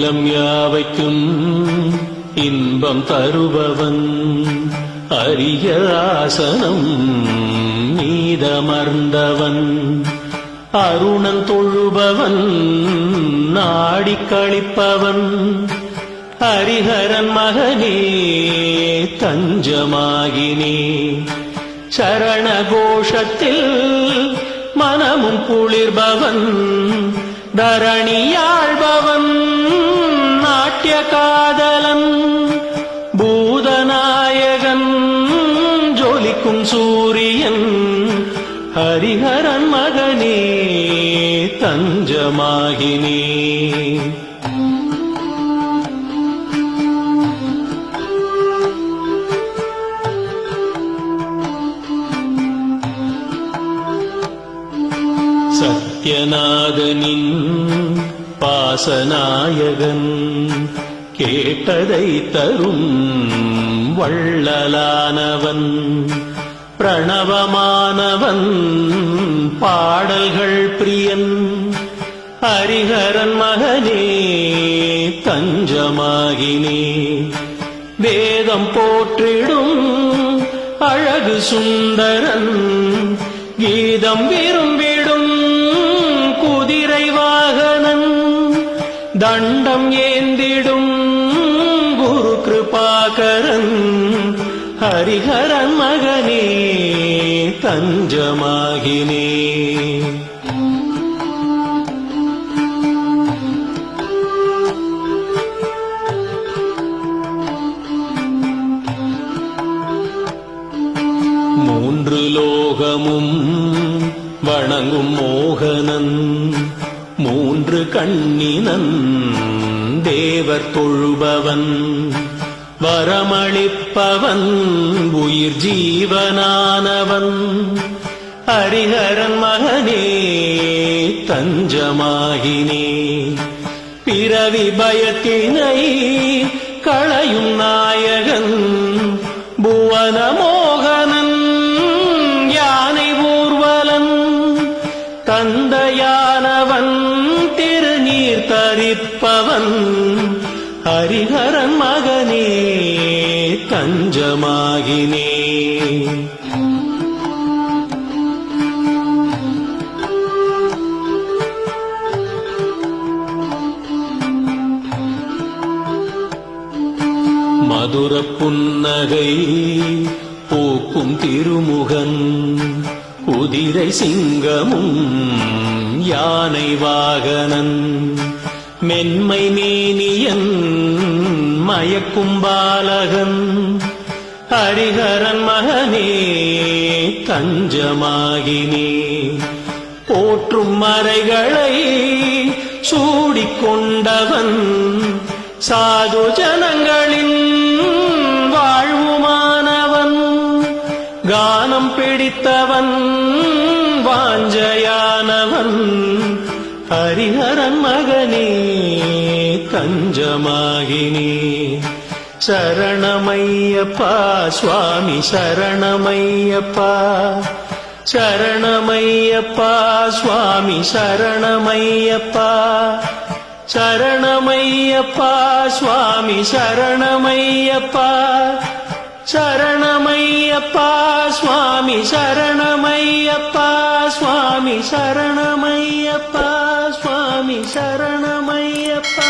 அகிலம் யாவைக்கும் இன்பம் தருபவன் அரிய ஆசனம் மீதமர்ந்தவன் அருணன் தொழுபவன் நாடிக் களிப்பவன் ஹரிஹரன் மகனே தஞ்சமாகினே சரண கோஷத்தில் மனமும் குளிர்பவன் தரணியாழ்பவன் நாட்டிய காதலன் பூதநாயகன் ஜொலிக்கும் சூரியன் ஹரிஹரன் மகனே தஞ்சமாகினே சத்யநாதனின் பாசநாயகன் கேட்டதை தரும் வள்ளலானவன் பிரணவமானவன் பாடல்கள் பிரியன் ஹரிஹரன் மகனே தஞ்சமாகினே வேதம் போற்றிடும் அழகு சுந்தரன் கீதம் விரும்பிடும் குதிரை வாகனன் தண்டம் ஏந்திடும் குரு கிருபாகரன் ஹரிஹரன் மகனே தஞ்சமாகினே மூன்று லோகமும் வணங்கும் மோகனன் மூன்று கண்ணினன் தேவர் தொழுபவன் வரமளிப்பவன் உயிர் ஜீவனானவன் ஹரிஹரன் மகனே தஞ்சமாகினே பிறவி பயத்தினை களையும் நாயகன் புவன மோகனன் யானை ஊர்வலன் தந்தையானவன் திருநீர் தரிப்பவன் ஹரிஹரன் மகனே தஞ்சமாகினே மதுர புன்னகை பூக்கும் திருமுகன் குதிரை சிங்கமும் யானை வாகனன் மென்மை மேனியன் மயக்கும் பாலகன் ஹரிஹரன் மகனே தஞ்சமாகினே போற்றும் மறைகளை சூடிக்கொண்டவன் சாது ஜனங்களின் வாழ்வுமானவன் கானம் பிடித்தவன் வாஞ்சையானவன் ஹரிஹரன் மகனே தஞ்சமாகினே சரணமையப்பா சுவாமி சரணமையப்பா சரணமையப்பா சுவாமி சரணமையப்பா சரணமையப்பா சுவாமி சரணமையப்பா சரணமையப்பா சுவாமி சரணமையப்பா சுவாமி சரணமையப்பா சுவாமி சரணமையப்பா